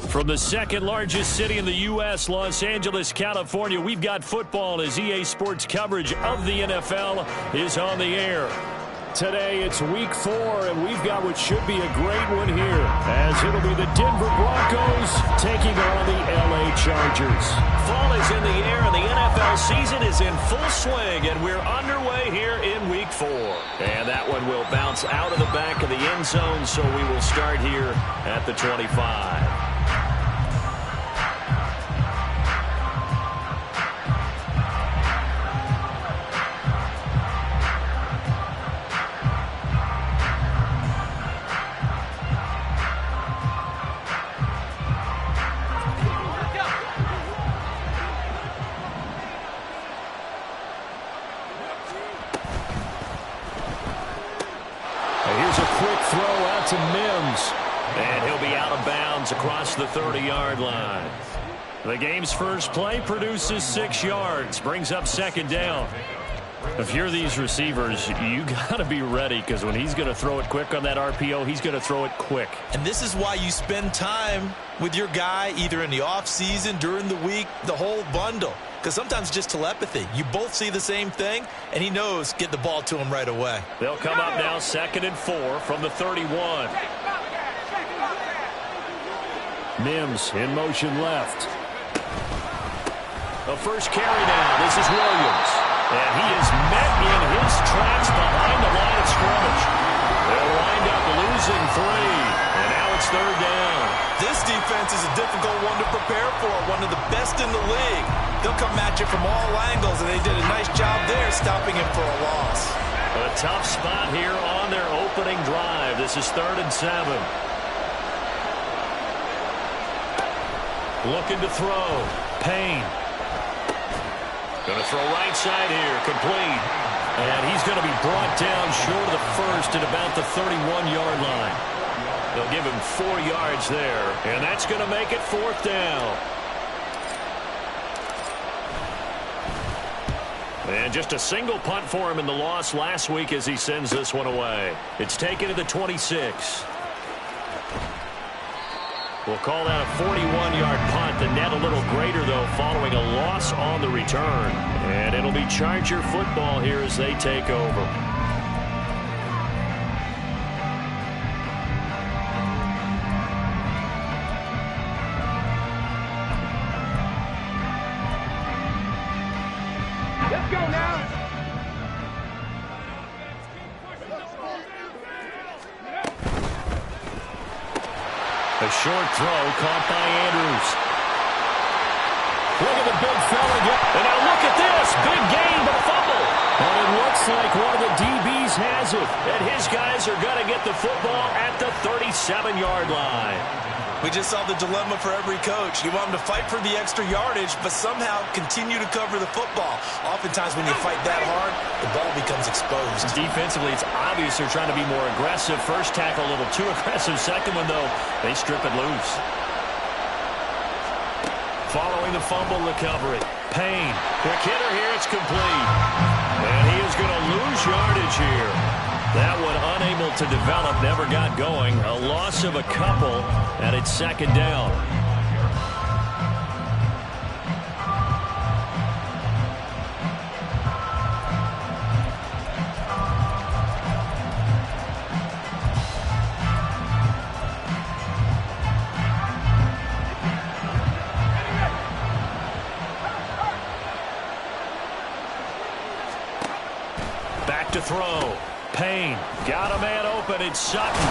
From the second largest city in the U.S., Los Angeles, California, we've got football as EA Sports coverage of the NFL is on the air. Today, it's Week 4, and we've got what should be a great one here, as it'll be the Denver Broncos taking on the LA Chargers. Fall is in the air, and the NFL season is in full swing, and we're underway here in Week 4. And that one will bounce out of the back of the end zone, so we will start here at the 25. To Mims, and he'll be out of bounds across the 30-yard line. The game's first play produces 6 yards, brings up second down. If you're these receivers, you got to be ready, because when he's going to throw it quick on that RPO, he's going to throw it quick. And this is why you spend time with your guy either in the offseason, during the week, the whole bundle. Because sometimes just telepathy. You both see the same thing, and he knows get the ball to him right away. They'll come up now 2nd and 4 from the 31. Mims in motion left. The first carry now. This is Williams. And he is met in his tracks behind the line of scrimmage. They'll wind up losing 3. And now it's 3rd down. This defense is a difficult one to prepare for. One of the best in the league. They'll come at you from all angles, and they did a nice job there stopping him for a loss. A tough spot here on their opening drive. This is 3rd and 7. Looking to throw. Payne. Going to throw right side here. Complete. And he's going to be brought down short of the first at about the 31-yard line. They'll give him 4 yards there. And that's going to make it 4th down. And just a single punt for him in the loss last week as he sends this one away. It's taken to the 26. We'll call that a 41-yard punt. The net a little greater, though, following a loss on the return. And it'll be Charger football here as they take over. A short throw caught by Andrews. Look at the big fella get. And now look at this. Big gain, but a fumble. And it looks like one of the DBs has it. And his guys are going to get the football at the 37-yard line. We just saw the dilemma for every coach. You want them to fight for the extra yardage, but somehow continue to cover the football. Oftentimes when you fight that hard, the ball becomes exposed. Defensively, it's obvious they're trying to be more aggressive. First tackle a little too aggressive. Second one, though, they strip it loose. Following the fumble recovery. Payne. Quick hitter here. It's complete. And he is going to lose yardage here. That one unable to develop, never got going. A loss of a couple, and it's 2nd down. Back to throw. Payne got a man open. It's Sutton.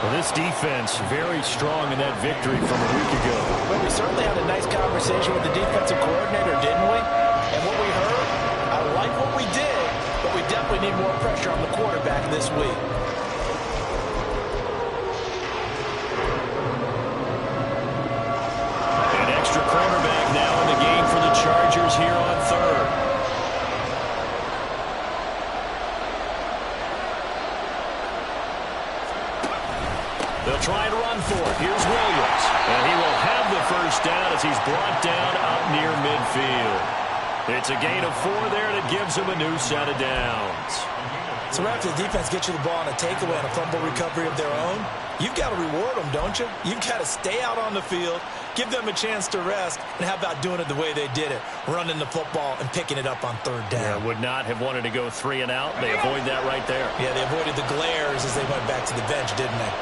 Well, this defense very strong in that victory from a week ago. Well, we certainly had a nice conversation with the defensive coordinator, didn't we? And what we heard, I like what we did, but we definitely need more pressure on the quarterback this week. An extra cornerback now in the game for the Chargers here on 3rd. They'll try to run for it. Here's Williams. And he will have the first down as he's brought down up near midfield. It's a gain of 4 there that gives him a new set of downs. So right after the defense gets you the ball on a takeaway and a fumble recovery of their own, you've got to reward them, don't you? You've got to stay out on the field, give them a chance to rest, and how about doing it the way they did it, running the football and picking it up on third down. Yeah, would not have wanted to go 3 and out. They avoid that right there. Yeah, they avoided the glares as they went back to the bench, didn't they?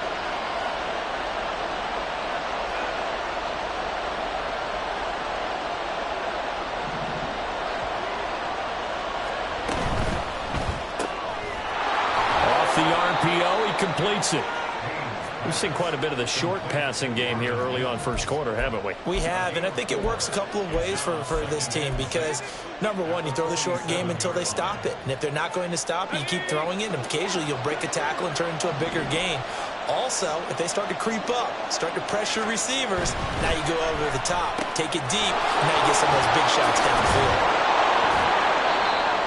Off the RPO, he completes it. We've seen quite a bit of the short passing game here early on first quarter, haven't we? We have, and I think it works a couple of ways for this team because, number one, you throw the short game until they stop it. And if they're not going to stop it, you keep throwing it, and occasionally you'll break a tackle and turn it into a bigger gain. Also, if they start to creep up, start to pressure receivers, now you go over the top, take it deep, and now you get some of those big shots downfield.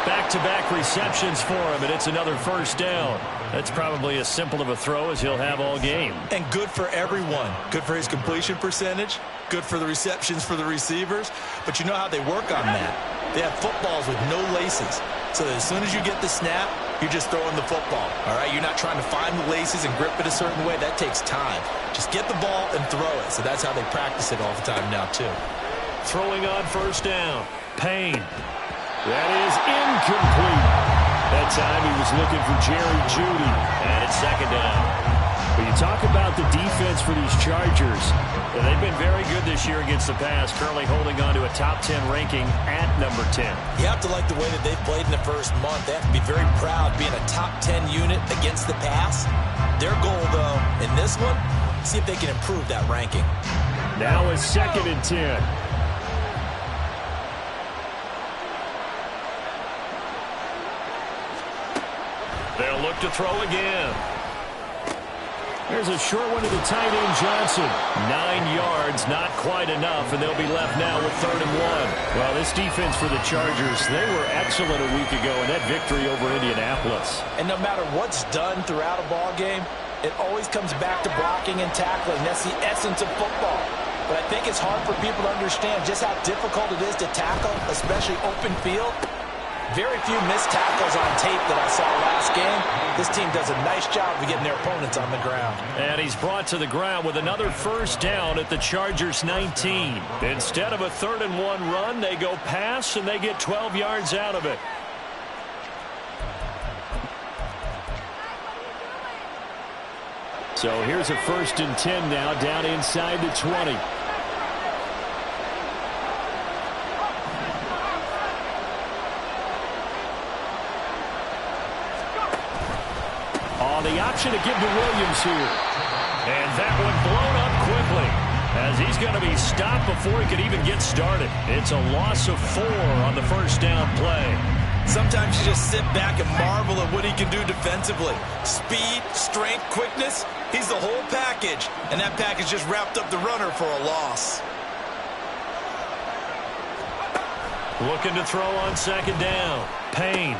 Back-to-back receptions for him, and it's another first down. That's probably as simple of a throw as he'll have all game. And good for everyone. Good for his completion percentage. Good for the receptions for the receivers. But you know how they work on that. They have footballs with no laces. So that as soon as you get the snap, you're just throwing the football. All right? You're not trying to find the laces and grip it a certain way. That takes time. Just get the ball and throw it. So that's how they practice it all the time now, too. Throwing on first down. Payne. That is incomplete. That time he was looking for Jerry Jeudy. And it's second down. When you talk about the defense for these Chargers, they've been very good this year against the pass, currently holding on to a top 10 ranking at number 10. You have to like the way that they've played in the first month. They have to be very proud being a top 10 unit against the pass. Their goal, though, in this one, see if they can improve that ranking. Now it's 2nd and 10. They'll look to throw again. There's a short one to the tight end, Johnson. 9 yards, not quite enough, and they'll be left now with 3rd and 1. Well, this defense for the Chargers, they were excellent a week ago in that victory over Indianapolis. And no matter what's done throughout a ball game, it always comes back to blocking and tackling. That's the essence of football. But I think it's hard for people to understand just how difficult it is to tackle, especially open field. Very few missed tackles on tape that I saw last game. This team does a nice job of getting their opponents on the ground. And he's brought to the ground with another first down at the Chargers 19. Instead of a 3rd and 1 run, they go pass, and they get 12 yards out of it. So here's a 1st and 10 now, down inside the 20. The option to give to Williams here. And that one blown up quickly as he's going to be stopped before he could even get started. It's a loss of 4 on the first down play. Sometimes you just sit back and marvel at what he can do defensively. Speed, strength, quickness, he's the whole package. And that package just wrapped up the runner for a loss. Looking to throw on 2nd down. Payne.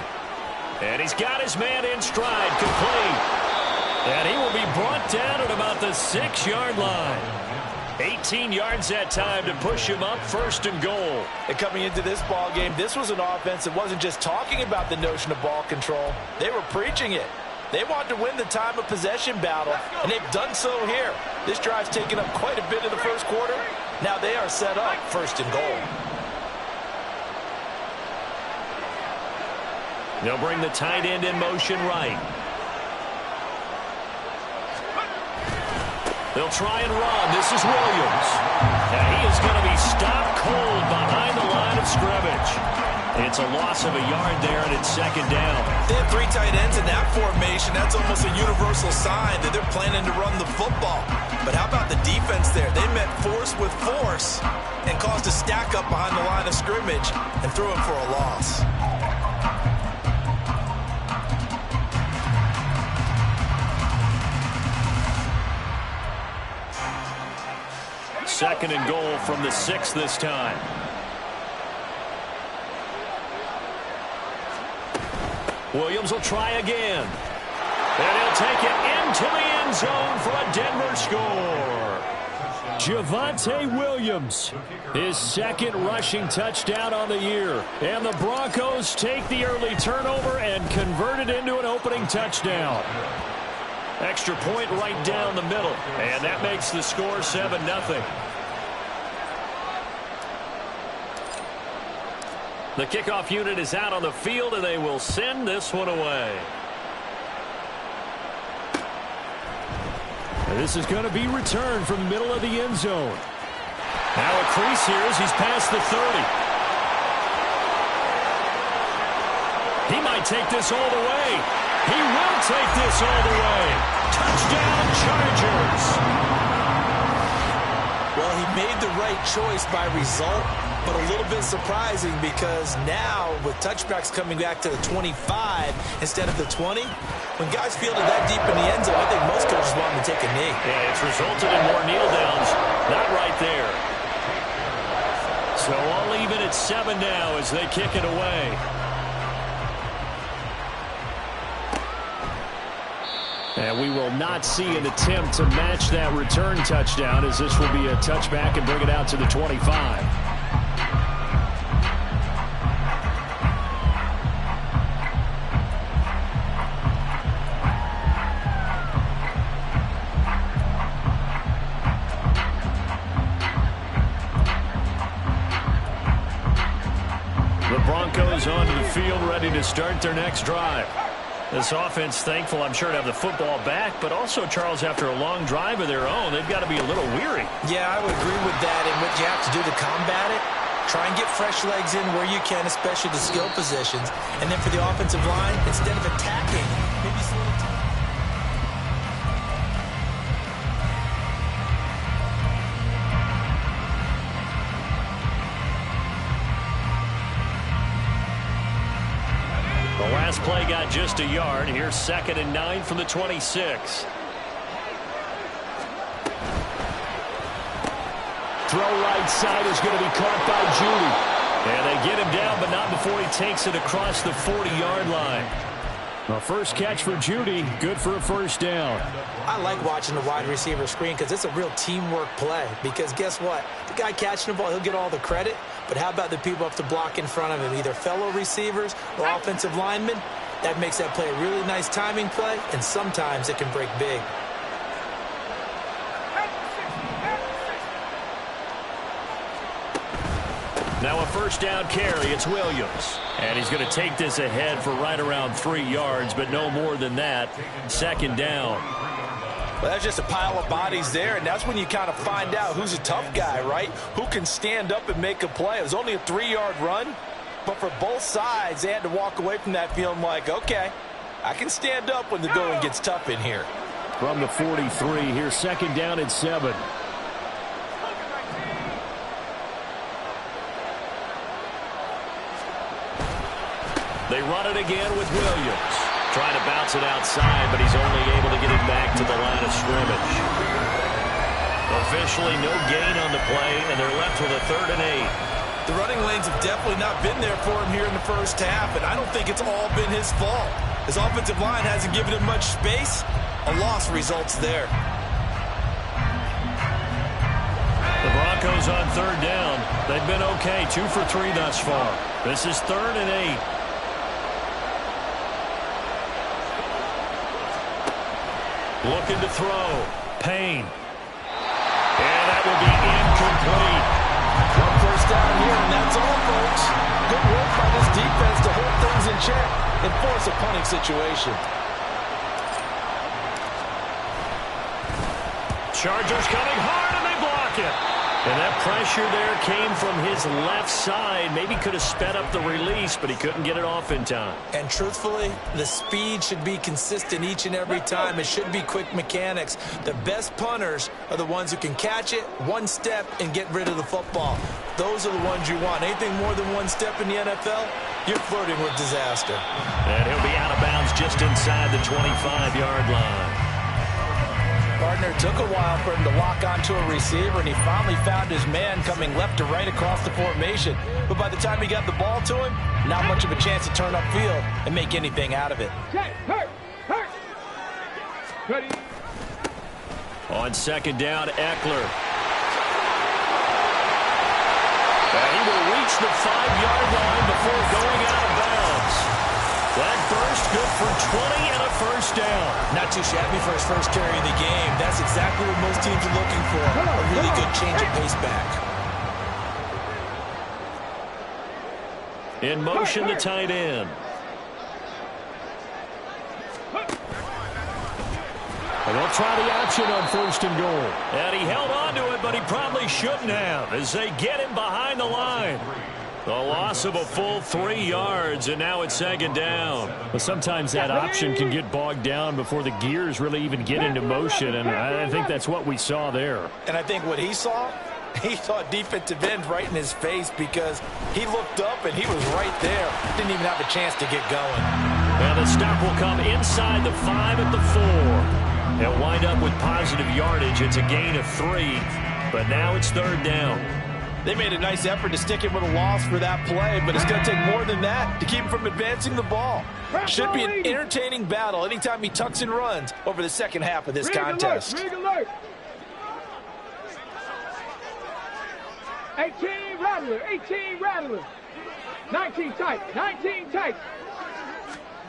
And he's got his man in stride, complete. And he will be brought down at about the 6-yard line. 18 yards that time to push him up, 1st and goal. And coming into this ball game, this was an offense that wasn't just talking about the notion of ball control. They were preaching it. They wanted to win the time of possession battle, and they've done so here. This drive's taken up quite a bit in the first quarter. Now they are set up 1st and goal. They'll bring the tight end in motion right. They'll try and run. This is Williams. And he is going to be stopped cold behind the line of scrimmage. It's a loss of a yard there, and it's 2nd down. They have 3 tight ends in that formation. That's almost a universal sign that they're planning to run the football. But how about the defense there? They met force with force and caused a stack up behind the line of scrimmage and threw him for a loss. 2nd and goal from the 6 this time. Williams will try again. And he'll take it into the end zone for a Denver score. Javonte Williams, his second rushing touchdown on the year. And the Broncos take the early turnover and convert it into an opening touchdown. Extra point right down the middle. And that makes the score 7-0. The kickoff unit is out on the field, and they will send this one away. And this is going to be returned from the middle of the end zone. Now a crease here as he's past the 30. He might take this all the way. He will take this all the way. Touchdown, Chargers. Well, he made the right choice by result, but a little bit surprising because now with touchbacks coming back to the 25 instead of the 20, when guys field it that deep in the end zone, I think most coaches want them to take a knee. Yeah, it's resulted in more kneel downs. Not right there. So all even at 7 now as they kick it away. And we will not see an attempt to match that return touchdown, as this will be a touchback and bring it out to the 25. The Broncos onto the field, ready to start their next drive. This offense, thankful, I'm sure, to have the football back, but also, Charles, after a long drive of their own, they've got to be a little weary. Yeah, I would agree with that, and what you have to do to combat it, try and get fresh legs in where you can, especially the skill positions. And then for the offensive line, instead of attacking, maybe slow it down. The last play got just a yard. Here's 2nd and 9 from the 26. Throw right side is going to be caught by Judy. And they get him down, but not before he takes it across the 40-yard line. The first catch for Judy, good for a first down. I like watching the wide receiver screen because it's a real teamwork play. Because guess what? The guy catching the ball, he'll get all the credit. But how about the people up to block in front of him, either fellow receivers or offensive linemen? That makes that play a really nice timing play, and sometimes it can break big. Now a first down carry. It's Williams. And he's going to take this ahead for right around 3 yards, but no more than that. 2nd down. Well, that's just a pile of bodies there, and that's when you kind of find out who's a tough guy, right? Who can stand up and make a play. It was only a 3-yard run, but for both sides, they had to walk away from that feeling like, okay, I can stand up when the going gets tough in here. From the 43, here's 2nd down and 7. They run it again with Williams. Trying to bounce it outside, but he's only able to get it back to the line of scrimmage. Officially no gain on the play, and they're left with a 3rd and 8. The running lanes have definitely not been there for him here in the first half, and I don't think it's all been his fault. His offensive line hasn't given him much space. A loss results there. The Broncos on 3rd down. They've been okay, 2 for 3 thus far. This is 3rd and 8. Looking to throw. Payne. And that will be incomplete. One first down here, and that's all, folks. Good work by this defense to hold things in check and force a punting situation. Chargers coming hard, and they block it. And that pressure there came from his left side. Maybe could have sped up the release, but he couldn't get it off in time. And truthfully, the speed should be consistent each and every time. It should be quick mechanics. The best punters are the ones who can catch it, one step, and get rid of the football. Those are the ones you want. Anything more than one step in the NFL, you're flirting with disaster. And he'll be out of bounds just inside the 25-yard line. Partner took a while for him to lock onto a receiver, and he finally found his man coming left to right across the formation. But by the time he got the ball to him, not much of a chance to turn upfield and make anything out of it. On 2nd down, Eckler. And he will reach the 5-yard line before going out of bounds. That burst good for 20 and a first down. Not too shabby for his first carry of the game. That's exactly what most teams are looking for. A really good change of pace back. In motion, the tight end. And they'll try the option on first and goal. And he held on to it, but he probably shouldn't have as they get him behind the line. A loss of a full 3 yards, and now it's second down. But sometimes that option can get bogged down before the gears really even get into motion, and I think that's what we saw there. And I think what he saw defensive end right in his face because he looked up and he was right there. Didn't even have a chance to get going. And the stop will come inside the 5 at the 4. They'll wind up with positive yardage. It's a gain of 3, but now it's third down. They made a nice effort to stick him with a loss for that play, but it's going to take more than that to keep him from advancing the ball. Should be an entertaining battle anytime he tucks and runs over the second half of this contest. 18 Rattler, 18 Rattler. 19 tight, 19 tight.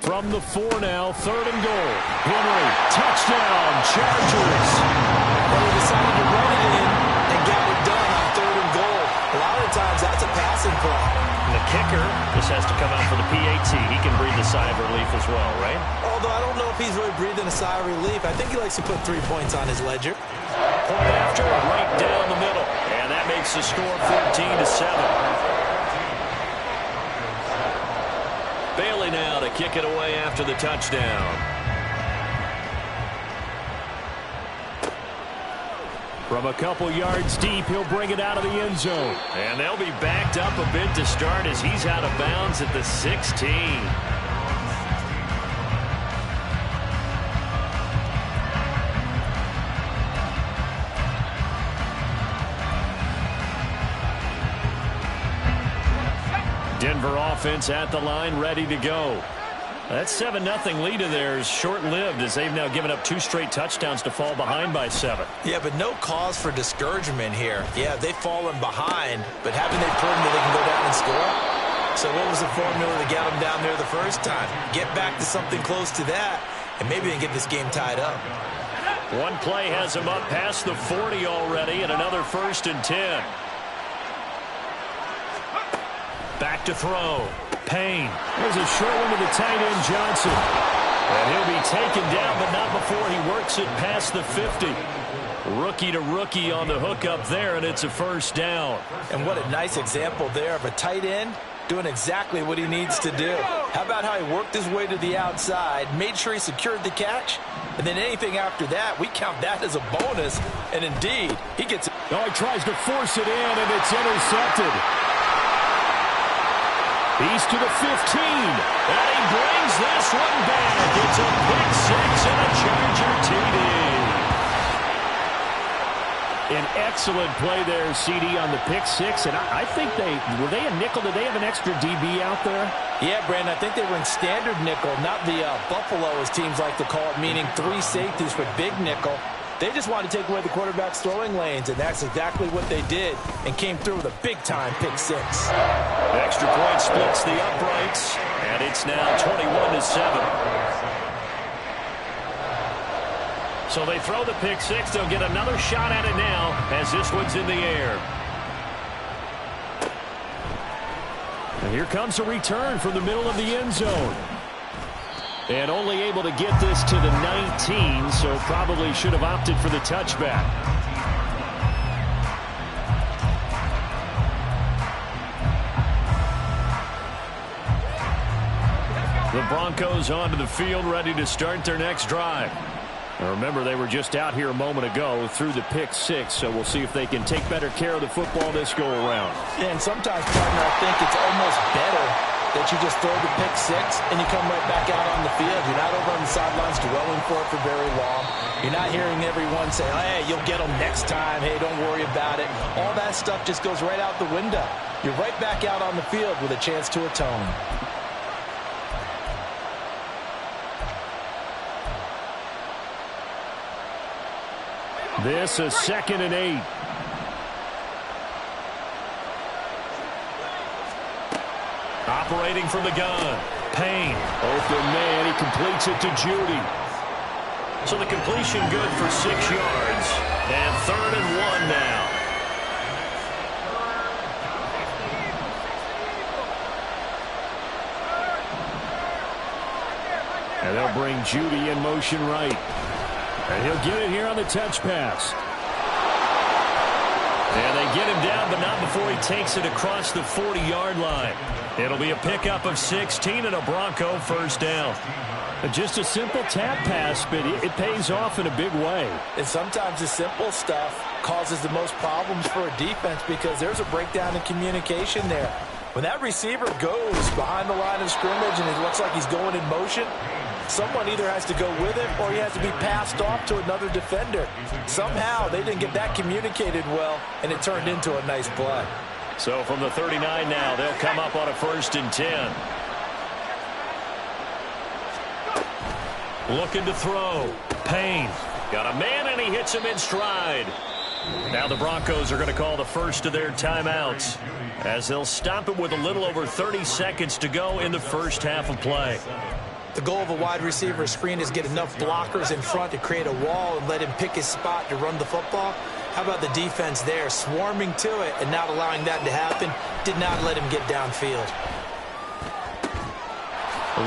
From the 4 now, third and goal. Henry, touchdown, Chargers. Well, he decided to run it in and got it done on third and goal. A lot of times that's a passing play. And the kicker just has to come out for the PAT. He can breathe a sigh of relief as well, right? Although I don't know if he's really breathing a sigh of relief. I think he likes to put 3 points on his ledger. Point after, right down the middle. And that makes the score 14-7. Bailey now to kick it away after the touchdown. From a couple yards deep, he'll bring it out of the end zone. And they'll be backed up a bit to start as he's out of bounds at the 16. Denver offense at the line, ready to go. That 7-0 lead of theirs short-lived as they've now given up 2 straight touchdowns to fall behind by 7. Yeah, but no cause for discouragement here. Yeah, they've fallen behind, but haven't they proven that they can go down and score? So what was the formula to get them down there the first time? Get back to something close to that, and maybe they can get this game tied up. One play has them up past the 40 already, and another 1st and 10. Back to throw. Payne. There's a short one to the tight end, Johnson. And he'll be taken down, but not before he works it past the 50. Rookie to rookie on the hook up there, and it's a first down. And what a nice example there of a tight end doing exactly what he needs to do. How about how he worked his way to the outside, made sure he secured the catch, and then anything after that, we count that as a bonus. And indeed, he gets it. Oh, he tries to force it in, and it's intercepted. He's to the 15, and he brings this one back. It's a pick 6 and a Charger TD. An excellent play there, CD, on the pick 6, and I think were they a nickel? Did they have an extra DB out there? Yeah, Brandon, I think they were in standard nickel, not the Buffalo, as teams like to call it, meaning 3 safeties for big nickel. They just wanted to take away the quarterback's throwing lanes, and that's exactly what they did, and came through with a big-time pick 6. Extra point splits the uprights, and it's now 21-7. So they throw the pick 6. They'll get another shot at it now as this one's in the air. And here comes a return from the middle of the end zone. And only able to get this to the 19, so probably should have opted for the touchback. The Broncos onto the field, ready to start their next drive. Now remember, they were just out here a moment ago through the pick 6, so we'll see if they can take better care of the football this go-around. Yeah, and sometimes, partner, I think it's almost better that you just throw the pick 6 and you come right back out on the field. You're not over on the sidelines dwelling for it for very long. You're not hearing everyone say, hey, you'll get them next time. Hey, don't worry about it. All that stuff just goes right out the window. You're right back out on the field with a chance to atone. This is 2nd and 8. operating from the gun. Payne, open man, he completes it to Judy. So the completion good for 6 yards. And 3rd and 1 now. And they'll bring Judy in motion right. And he'll get it here on the touch pass. And they get him down, but not before he takes it across the 40-yard line. It'll be a pickup of 16 and a Bronco first down. Just a simple tap pass, but it pays off in a big way. And sometimes the simple stuff causes the most problems for a defense because there's a breakdown in communication there. When that receiver goes behind the line of scrimmage and it looks like he's going in motion, someone either has to go with him or he has to be passed off to another defender. Somehow they didn't get that communicated well, and it turned into a nice play. So from the 39 now, they'll come up on a 1st and 10. Looking to throw. Payne. Got a man, and he hits him in stride. Now the Broncos are going to call the first of their timeouts as they'll stop it with a little over 30 seconds to go in the first half of play. The goal of a wide receiver screen is get enough blockers in front to create a wall and let him pick his spot to run the football. How about the defense there, swarming to it and not allowing that to happen? Did not let him get downfield.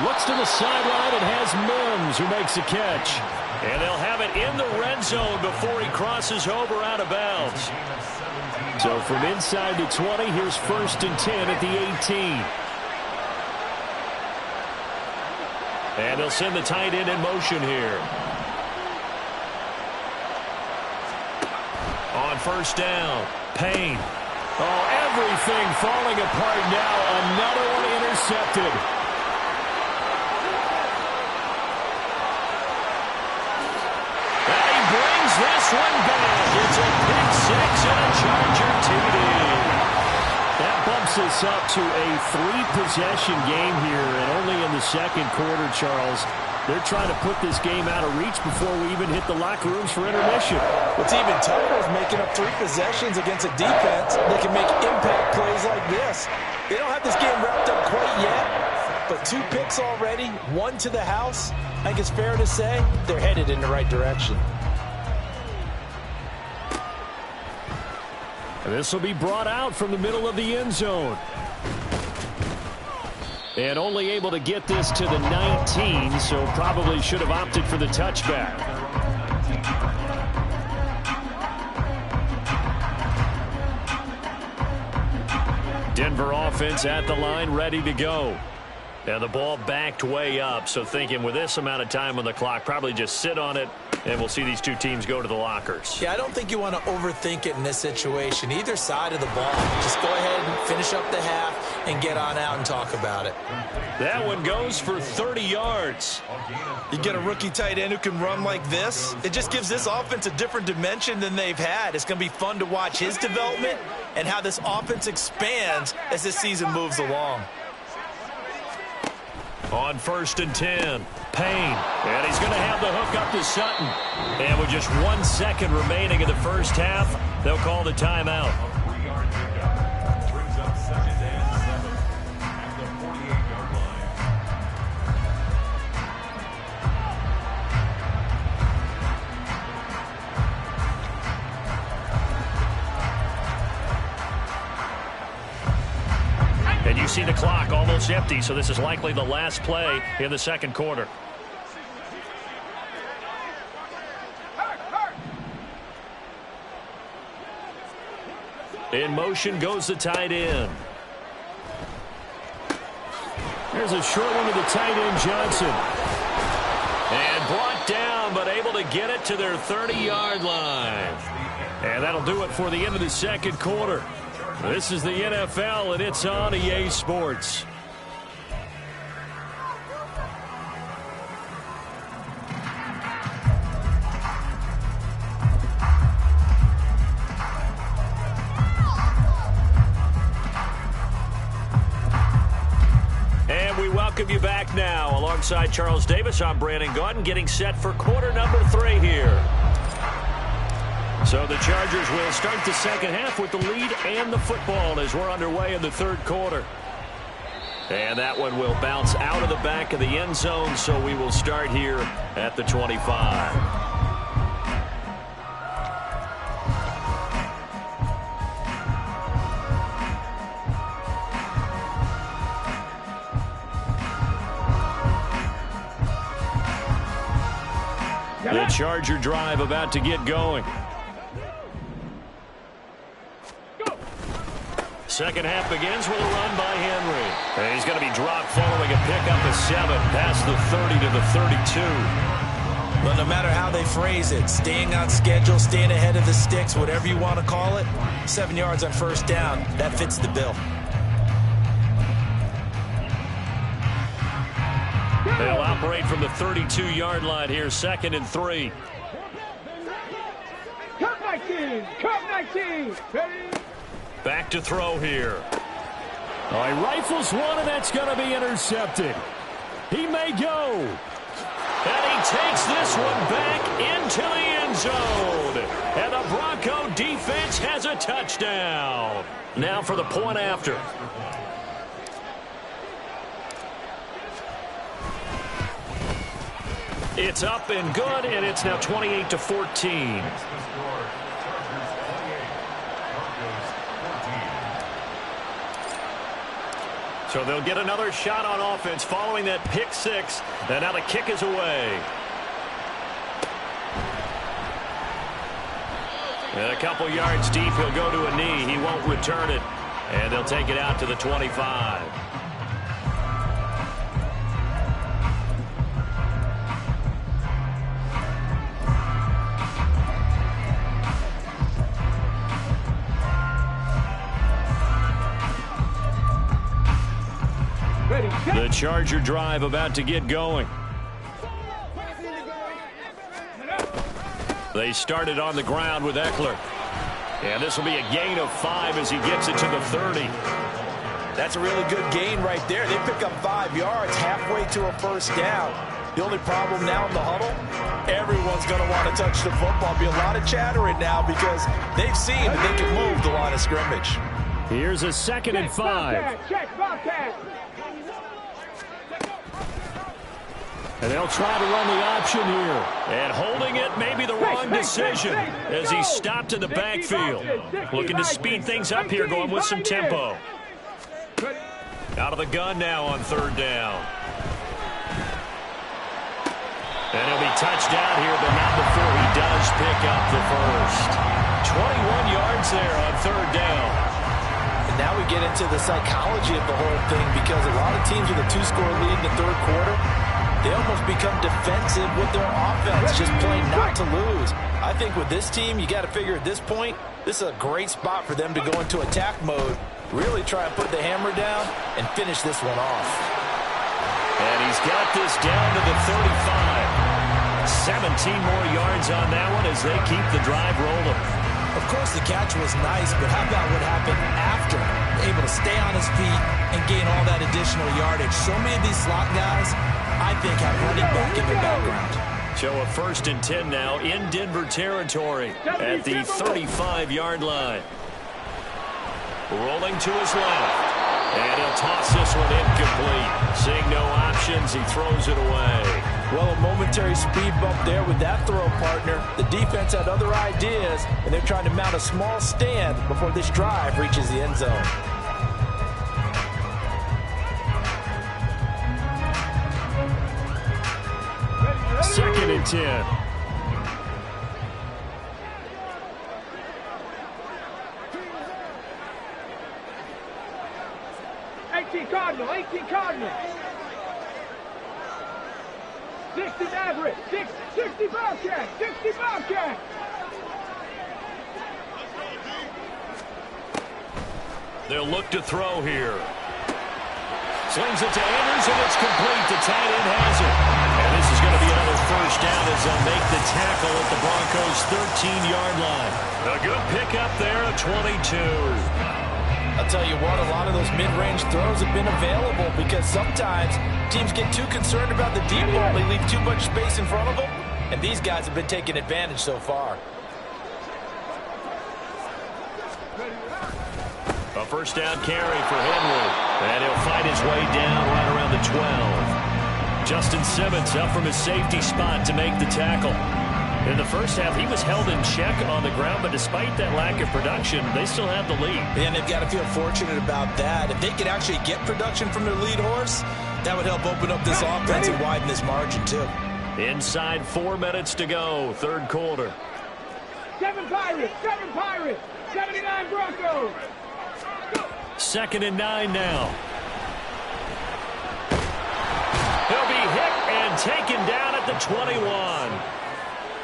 Looks to the sideline and has Mims, who makes a catch. And they'll have it in the red zone before he crosses over out of bounds. So from inside the 20, here's 1st and 10 at the 18. And they'll send the tight end in motion here. On 1st down, Payne. Oh, everything falling apart now. Another one intercepted. And he brings this one back. It's a pick 6 and a Charger TD. That bumps us up to a 3-possession game here, and only in the 2nd quarter, Charles. They're trying to put this game out of reach before we even hit the locker rooms for intermission. What's even tougher is making up 3 possessions against a defense that can make impact plays like this. They don't have this game wrapped up quite yet, but 2 picks already, 1 to the house. I think it's fair to say they're headed in the right direction. This will be brought out from the middle of the end zone. And only able to get this to the 19, so probably should have opted for the touchback. Denver offense at the line, ready to go. And the ball backed way up, so thinking with this amount of time on the clock, probably just sit on it, and we'll see these 2 teams go to the lockers. Yeah, I don't think you want to overthink it in this situation. Either side of the ball. Just go ahead and finish up the half and get on out and talk about it. That one goes for 30 yards. You get a rookie tight end who can run like this. It just gives this offense a different dimension than they've had. It's going to be fun to watch his development and how this offense expands as this season moves along. On 1st and 10, Payne. And he's going to have the hook up to Sutton. And with just 1 second remaining in the first half, they'll call the timeout. And you see the clock almost empty, so this is likely the last play in the 2nd quarter. In motion goes the tight end. There's a short one to the tight end, Johnson. And brought down, but able to get it to their 30-yard line. And that'll do it for the end of the 2nd quarter. This is the NFL, and it's on EA Sports. And we welcome you back now. Alongside Charles Davis, I'm Brandon Gaudin, getting set for quarter number 3 here. So the Chargers will start the 2nd half with the lead and the football as we're underway in the 3rd quarter. And that one will bounce out of the back of the end zone, so we will start here at the 25. The Charger drive about to get going. Second half begins with a run by Henry. And he's going to be dropped following a pickup of 7 past the 30 to the 32. But no matter how they phrase it, staying on schedule, staying ahead of the sticks, whatever you want to call it, 7 yards on first down, that fits the bill. They'll operate from the 32-yard line here, 2nd and 3. Come 19, come 19. Ready? Back to throw here. All right, rifles one, and that's going to be intercepted. He may go. And he takes this one back into the end zone. And the Bronco defense has a touchdown. Now for the point after. It's up and good, and it's now 28-14. So they'll get another shot on offense following that pick 6. And now the kick is away. And a couple yards deep, he'll go to a knee. He won't return it. And they'll take it out to the 25. The Charger drive about to get going. They started on the ground with Eckler. And this will be a gain of 5 as he gets it to the 30. That's a really good gain right there. They pick up 5 yards halfway to a first down. The only problem now in the huddle, everyone's going to want to touch the football. Be a lot of chattering now because they've seen that they can move the line of scrimmage. Here's a 2nd and 5. Check, Bobcat. And they'll try to run the option here. And holding it may be the wrong decision as he's stopped in the backfield. Looking to speed things up here, going with some tempo. Out of the gun now on 3rd down. And he'll be touched down here, but not before he does pick up the first. 21 yards there on 3rd down. And now we get into the psychology of the whole thing because a lot of teams with a 2-score lead in the 3rd quarter, they almost become defensive with their offense, just playing not to lose. I think with this team, you got to figure at this point, this is a great spot for them to go into attack mode, really try and put the hammer down and finish this one off. And he's got this down to the 35. 17 more yards on that one as they keep the drive rolling. Of course, the catch was nice, but how about what happened after? Able to stay on his feet and gain all that additional yardage. So many of these slot guys, I think, have running back in their background. So a 1st and 10 now in Denver territory at the 35-yard line. Rolling to his left. And he'll toss this one incomplete. Seeing no options, he throws it away. Well, a momentary speed bump there with that throw, partner. The defense had other ideas, and they're trying to mount a small stand before this drive reaches the end zone. Second and 10. Cardinal, 18 Cardinal. 60 Maverick, 60 Bobcat, 60 Bobcat. They'll look to throw here. Slings it to Anders, and it's complete. The tight end has it. And this is going to be another first down as they'll make the tackle at the Broncos' 13-yard line. A good pickup there at 22. I'll tell you what, a lot of those mid-range throws have been available because sometimes teams get too concerned about the deep ball. They leave too much space in front of them, and these guys have been taking advantage so far. A first down carry for Henry. And he'll fight his way down right around the 12. Justin Simmons up from his safety spot to make the tackle. In the first half, he was held in check on the ground, but despite that lack of production, they still have the lead. And they've got to feel fortunate about that. If they could actually get production from their lead horse, that would help open up this offense and widen this margin, too. Inside 4 minutes to go, third quarter. 7 Pirates, 79 Broncos. 2nd and 9 now. He'll be hit and taken down at the 21.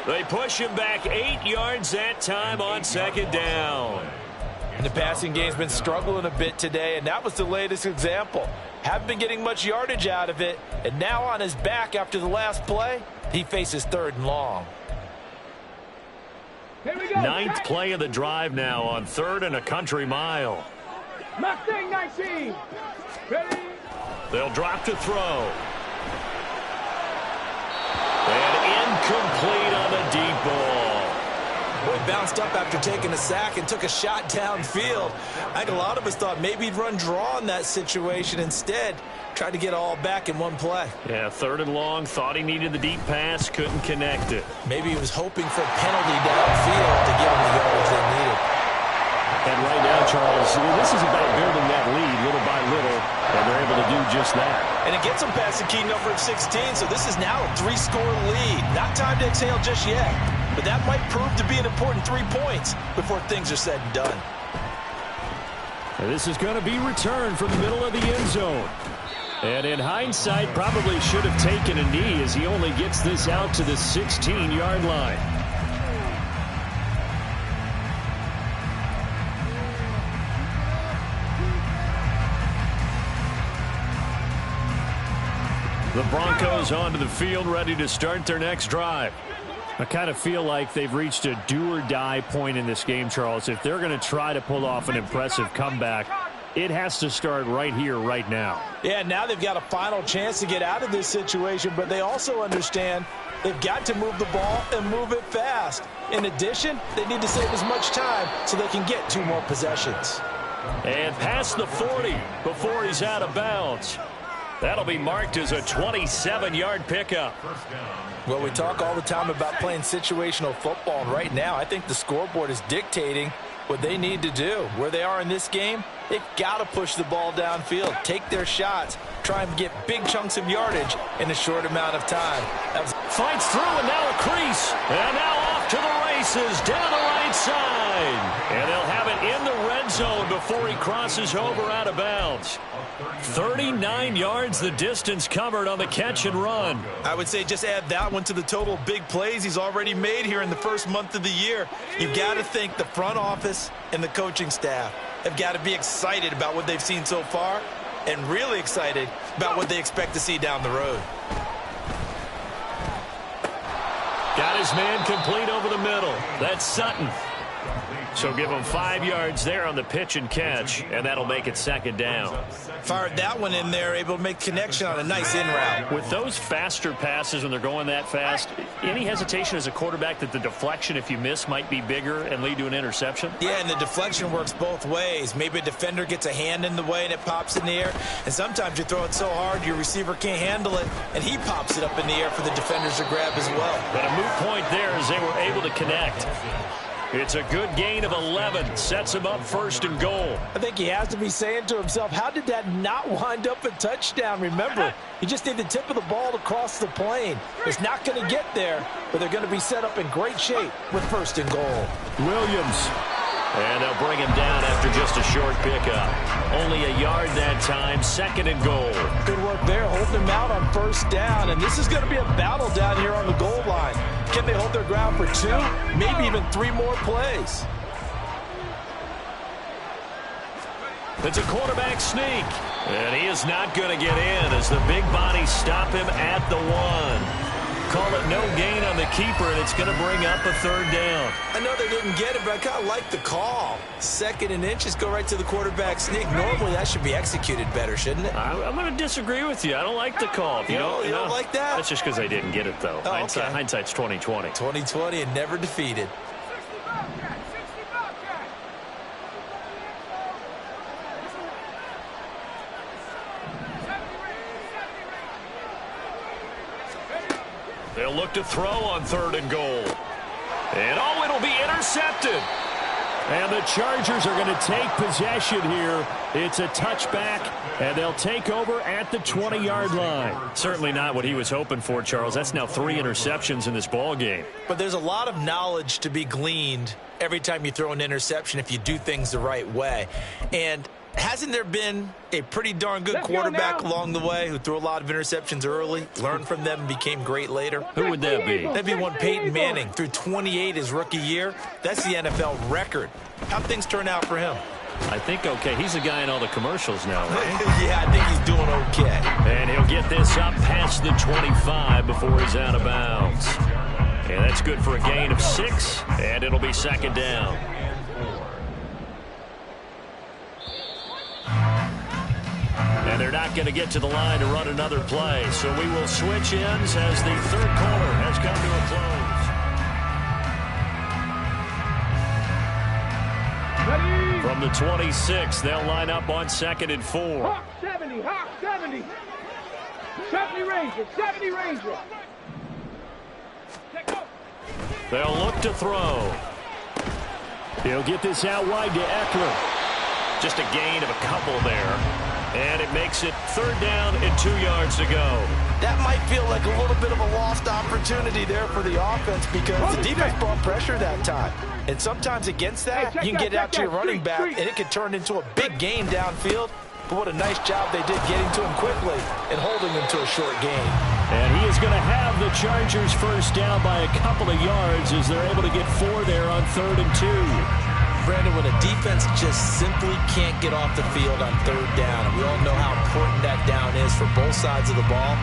They push him back 8 yards that time on 2nd down. And the passing game's been struggling a bit today, and that was the latest example. Haven't been getting much yardage out of it, and now on his back after the last play, he faces 3rd and long. Here we go. 9th play of the drive now on 3rd and a country mile. Mustang 19. Ready? They'll drop to throw. And incomplete on the deep ball. Boy, bounced up after taking a sack and took a shot downfield. I think a lot of us thought maybe he'd run draw in that situation. Instead, tried to get all back in one play. Yeah, 3rd and long. Thought he needed the deep pass. Couldn't connect it. Maybe he was hoping for a penalty downfield to give him the yardage they needed. And right now, Charles, this is about building that lead little by little, and they're able to do just that. And it gets them past the key number of 16, so this is now a 3-score lead. Not time to exhale just yet, but that might prove to be an important 3 points before things are said and done. And this is going to be returned from the middle of the end zone. And in hindsight, probably should have taken a knee as he only gets this out to the 16-yard line. The Broncos onto the field, ready to start their next drive. I kind of feel like they've reached a do-or-die point in this game, Charles. If they're going to try to pull off an impressive comeback, it has to start right here, right now. Yeah, now they've got a final chance to get out of this situation, but they also understand they've got to move the ball and move it fast. In addition, they need to save as much time so they can get 2 more possessions. And past the 40 before he's out of bounds. That'll be marked as a 27-yard pickup. Well, we talk all the time about playing situational football, and right now I think the scoreboard is dictating what they need to do. Where they are in this game, they've got to push the ball downfield, take their shots, try and get big chunks of yardage in a short amount of time. Fights through, and now a crease. And now off to the races down the right side. And they'll have it in the red zone before he crosses over out of bounds. 39 yards the distance covered on the catch and run. I would say just add that one to the total big plays he's already made here in the first month of the year. You've got to think the front office and the coaching staff have got to be excited about what they've seen so far and really excited about what they expect to see down the road. Got his man complete over the middle. That's Sutton. So give him 5 yards there on the pitch and catch, and that'll make it 2nd down. Fired that one in there, able to make connection on a nice in route. With those faster passes when they're going that fast, any hesitation as a quarterback that the deflection, if you miss, might be bigger and lead to an interception? Yeah, and the deflection works both ways. Maybe a defender gets a hand in the way and it pops in the air, and sometimes you throw it so hard your receiver can't handle it, and he pops it up in the air for the defenders to grab as well. But a moot point there as they were able to connect. It's a good gain of 11. Sets him up 1st and goal. I think he has to be saying to himself, how did that not wind up a touchdown? Remember, you just need the tip of the ball to cross the plane. It's not going to get there, but they're going to be set up in great shape with 1st and goal. Williams. And they'll bring him down after just a short pickup. Only a yard that time, 2nd and goal. Good work there, holding him out on 1st down. And this is going to be a battle down here on the goal line. Can they hold their ground for 2, maybe even 3 more plays? It's a quarterback sneak. And he is not going to get in as the big bodies stop him at the 1. Call it no gain on the keeper, and it's going to bring up a 3rd down. I know they didn't get it, but I kind of like the call. 2nd and inches, go right to the quarterback sneak. Normally, that should be executed better, shouldn't it? I'm going to disagree with you. I don't like the call. You don't like that? That's just because they didn't get it, though. Oh, okay. Hindsight's 20/20. 20/20 and never defeated. They'll look to throw on 3rd and goal. And, oh, it'll be intercepted. And the Chargers are going to take possession here. It's a touchback, and they'll take over at the 20-yard line. Certainly not what he was hoping for, Charles. That's now 3 interceptions in this ball game. But there's a lot of knowledge to be gleaned every time you throw an interception if you do things the right way. And hasn't there been a pretty darn good quarterback along the way who threw a lot of interceptions early, learned from them, and became great later? Who would that be? That'd be one Peyton Manning. Threw 28 his rookie year. That's the NFL record. How'd things turn out for him? I think okay. He's the guy in all the commercials now, right? Yeah, I think he's doing okay. And he'll get this up past the 25 before he's out of bounds. And that's good for a gain of 6, and it'll be 2nd down. And they're not going to get to the line to run another play. So we will switch ends as the 3rd quarter has come to a close. Ready? From the 26, they'll line up on 2nd and 4. Hawk 70, Hawk 70. 70 Ranger, 70 Ranger. They'll look to throw. He'll get this out wide to Eckler. Just a gain of a couple there. And it makes it 3rd down and 2 yards to go. That might feel like a little bit of a lost opportunity there for the offense because the defense brought pressure that time. And sometimes against that, you can get out to your running back, and it can turn into a big gain downfield. But what a nice job they did getting to him quickly and holding him to a short gain. And he is going to have the Chargers 1st down by a couple of yards as they're able to get 4 there on 3rd and 2. Brandon, when a defense just simply can't get off the field on 3rd down, and we all know how important that down is for both sides of the ball,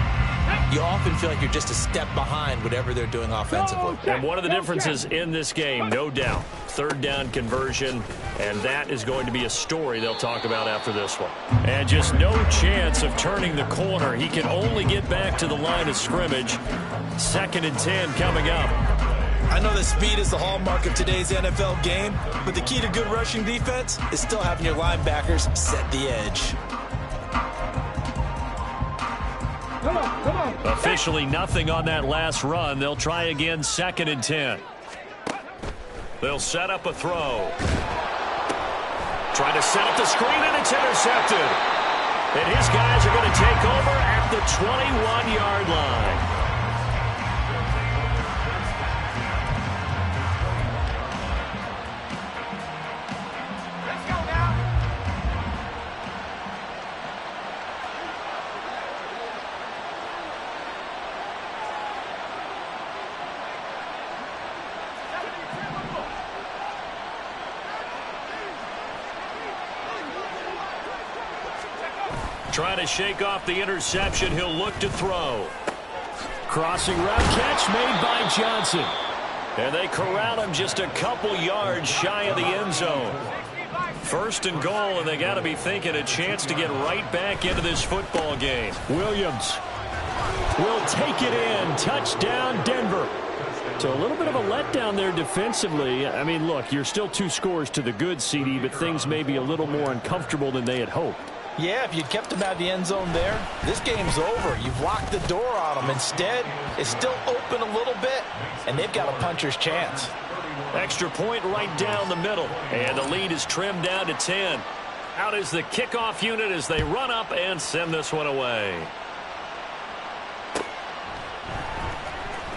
you often feel like you're just a step behind whatever they're doing offensively. And one of the differences in this game, no doubt, 3rd down conversion, and that is going to be a story they'll talk about after this one. And just no chance of turning the corner. He can only get back to the line of scrimmage. 2nd and 10 coming up. I know that speed is the hallmark of today's NFL game, but the key to good rushing defense is still having your linebackers set the edge. Come on. Officially nothing on that last run. They'll try again 2nd and 10. They'll set up a throw. Try to set up the screen, and it's intercepted. And his guys are going to take over at the 21-yard line. Trying to shake off the interception. He'll look to throw. Crossing route catch made by Johnson. And they corral him just a couple yards shy of the end zone. 1st and goal, and they got to be thinking a chance to get right back into this football game. Williams will take it in. Touchdown, Denver. So a little bit of a letdown there defensively. I mean, look, you're still 2 scores to the good, CD, but things may be a little more uncomfortable than they had hoped. Yeah, if you'd kept them out of the end zone there, this game's over. You've locked the door on them. Instead, it's still open a little bit, and they've got a puncher's chance. Extra point right down the middle. And the lead is trimmed down to 10. Out is the kickoff unit as they run up and send this one away.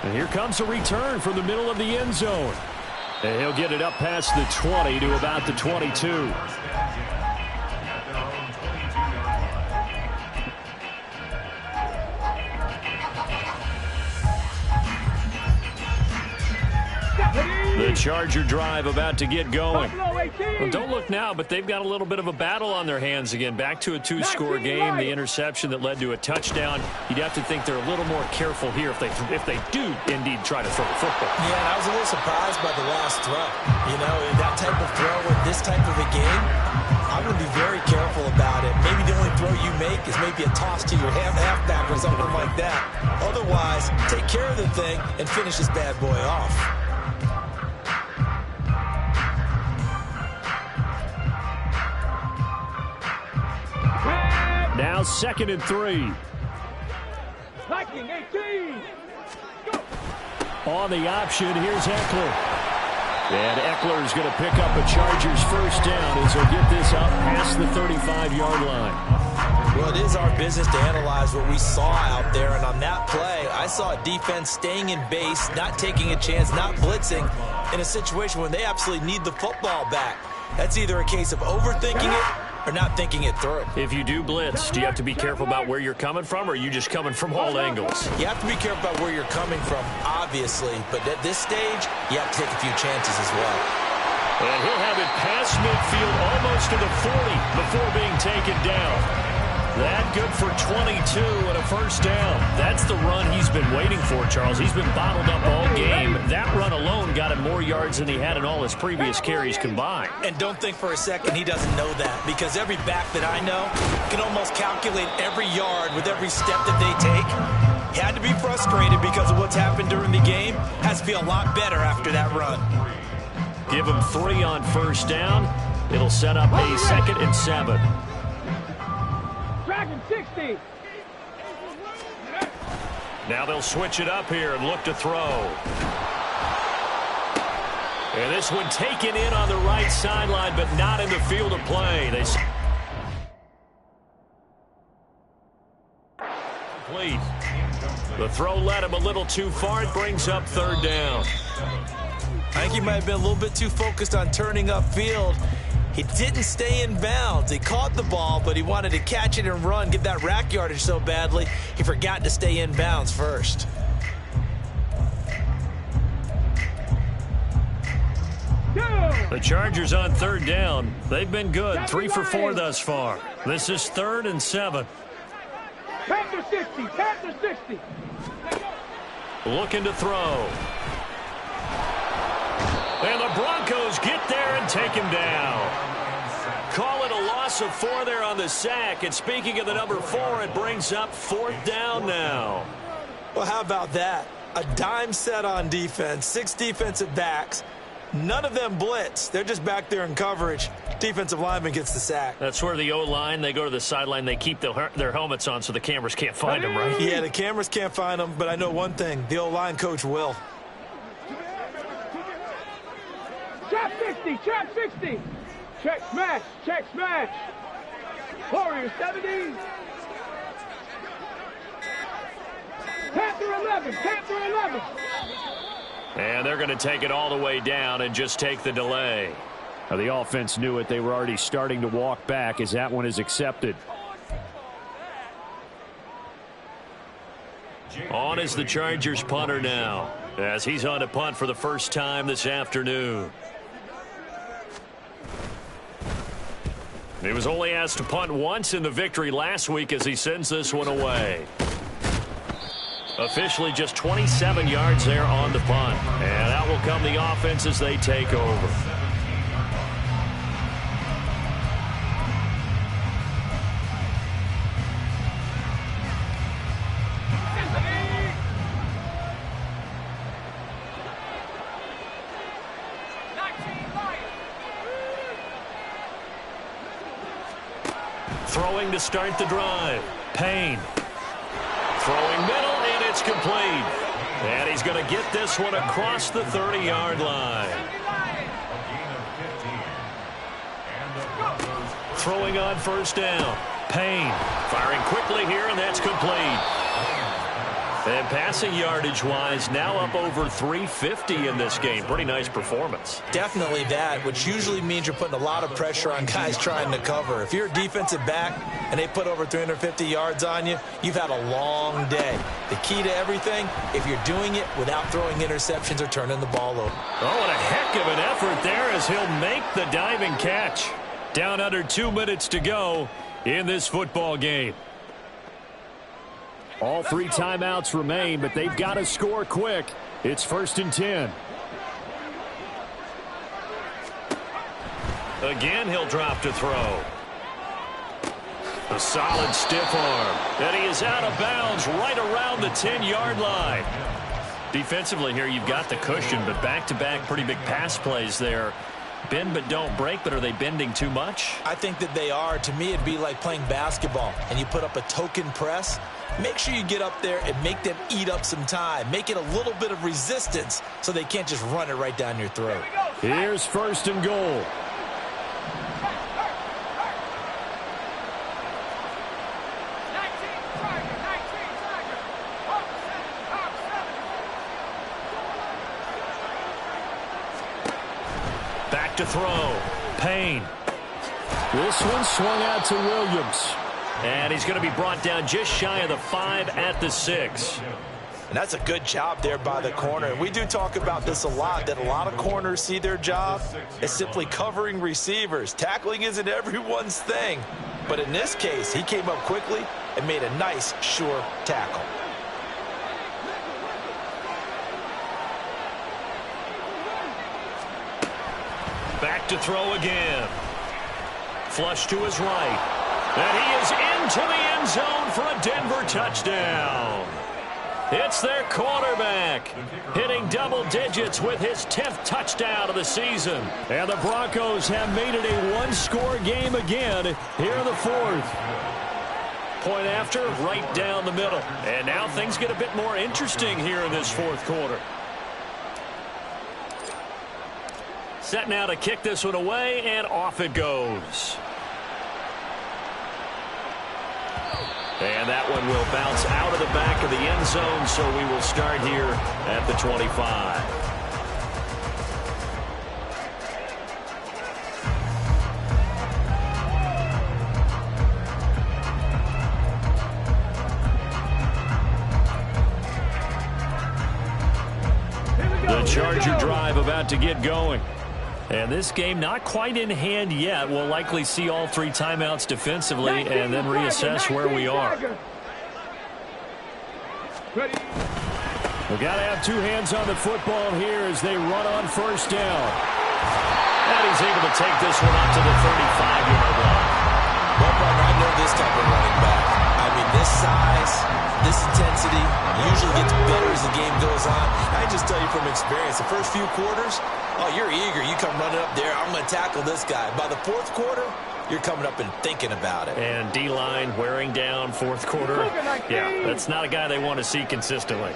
And here comes a return from the middle of the end zone. And he'll get it up past the 20 to about the 22. The Charger drive about to get going. Well, don't look now, but they've got a little bit of a battle on their hands again. Back to a 2-score game. The interception that led to a touchdown. You'd have to think they're a little more careful here if they do indeed try to throw the football. Yeah, and I was a little surprised by the last throw. You know, that type of throw with this type of a game, I'm going to be very careful about it. Maybe the only throw you make is maybe a toss to your halfback or something like that. Otherwise, take care of the thing and finish this bad boy off. Now 2nd and 3. Viking 18. Go. On the option, here's Eckler. And Eckler's going to pick up a Chargers first down as he'll get this up past the 35-yard line. Well, it is our business to analyze what we saw out there, and on that play, I saw a defense staying in base, not taking a chance, not blitzing, in a situation when they absolutely need the football back. That's either a case of overthinking it or not thinking it through. If you do blitz, do you have to be careful about where you're coming from, or are you just coming from all angles? You have to be careful about where you're coming from, obviously, but at this stage, you have to take a few chances as well. And he'll have it past midfield, almost to the 40 before being taken down. That good for 22 and a first down. That's the run he's been waiting for, Charles. He's been bottled up all game. That run alone got him more yards than he had in all his previous carries combined. And don't think for a second he doesn't know that, because every back that I know can almost calculate every yard with every step that they take. He had to be frustrated because of what's happened during the game. Has to feel a lot better after that run. Give him 3 on first down. It'll set up a 2nd and 7. Dragon 60. Now they'll switch it up here and look to throw. And this one taken in on the right sideline, but not in the field of play. Complete. The throw led him a little too far. It brings up 3rd down. I think he might have been a little bit too focused on turning upfield. He didn't stay in bounds. He caught the ball, but he wanted to catch it and run, get that rack yardage so badly, he forgot to stay in bounds first. The Chargers on 3rd down. They've been good. 3 for 4 thus far. This is 3rd and 7. Panther 60. Panther 60. Looking to throw. And the Broncos get there and take him down. Call it a loss of 4 there on the sack. And speaking of the number 4, it brings up 4th down now. Well, how about that? A dime set on defense, 6 defensive backs. None of them blitz. They're just back there in coverage. Defensive lineman gets the sack. That's where the O-line, they go to the sideline, they keep their helmets on so the cameras can't find them, right? Yeah, the cameras can't find them, but I know one thing. The O-line coach will. Trap 60. Trap 60. Check smash. Check smash. Warrior 70. Panther 11. Panther 11. And they're going to take it all the way down and just take the delay. Now, the offense knew it. They were already starting to walk back as that one is accepted. On is the Chargers punter now, as he's on to punt for the first time this afternoon. He was only asked to punt once in the victory last week as he sends this one away. Officially just 27 yards there on the punt. And out will come the offense as they take over. Throwing to start the drive. Payne. Throwing middle, and it's complete. And he's going to get this one across the 30-yard line. Throwing on first down. Payne firing quickly here, and that's complete. And passing yardage-wise, now up over 350 in this game. Pretty nice performance. Definitely that, which usually means you're putting a lot of pressure on guys trying to cover. If you're a defensive back and they put over 350 yards on you, you've had a long day. The key to everything, if you're doing it without throwing interceptions or turning the ball over. Oh, and a heck of an effort there as he'll make the diving catch. Down under 2 minutes to go in this football game. All 3 timeouts remain, but they've got to score quick. It's 1st and 10. Again, he'll drop to throw. A solid stiff arm. And he is out of bounds right around the 10-yard line. Defensively here, you've got the cushion, but back-to-back pretty big pass plays there. Bend but don't break, but are they bending too much? I think that they are. To me, it'd be like playing basketball, and you put up a token press. Make sure you get up there and make them eat up some time. Make it a little bit of resistance so they can't just run it right down your throat. Here's 1st and goal. Back to throw. Payne. This one swung out to Williams. And he's going to be brought down just shy of the 5 at the 6. And that's a good job there by the corner. And we do talk about this a lot, that a lot of corners see their job as simply covering receivers. Tackling isn't everyone's thing. But in this case, he came up quickly and made a nice, sure tackle. Back to throw again. Flush to his right. And he is into the end zone for a Denver touchdown. It's their quarterback hitting double digits with his 10th touchdown of the season. And the Broncos have made it a one-score game again here in the 4th. Point after, right down the middle. And now things get a bit more interesting here in this 4th quarter. Set now to kick this one away, and off it goes. And that one will bounce out of the back of the end zone, so we will start here at the 25. The Charger drive about to get going. And this game not quite in hand yet. We'll likely see all 3 timeouts defensively and then reassess where we are. We've got to have 2 hands on the football here as they run on 1st down. And he's able to take this one up to the 35-yard line. Well, partner, I know this type of running back. I mean, this size, this intensity usually gets better as the game goes on. I just tell you from experience, the first few quarters, oh, you're eager. You come running up there. I'm going to tackle this guy. By the 4th quarter, you're coming up and thinking about it. And D-line wearing down 4th quarter. Yeah, that's not a guy they want to see consistently.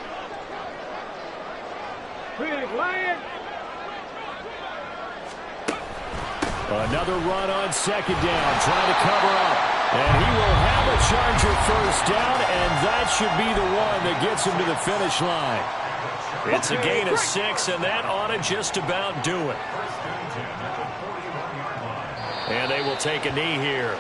Another run on 2nd down, trying to cover up. And he will have a Charger 1st down, and that should be the one that gets him to the finish line. It's a gain of 6, and that ought to just about do it. And they will take a knee here.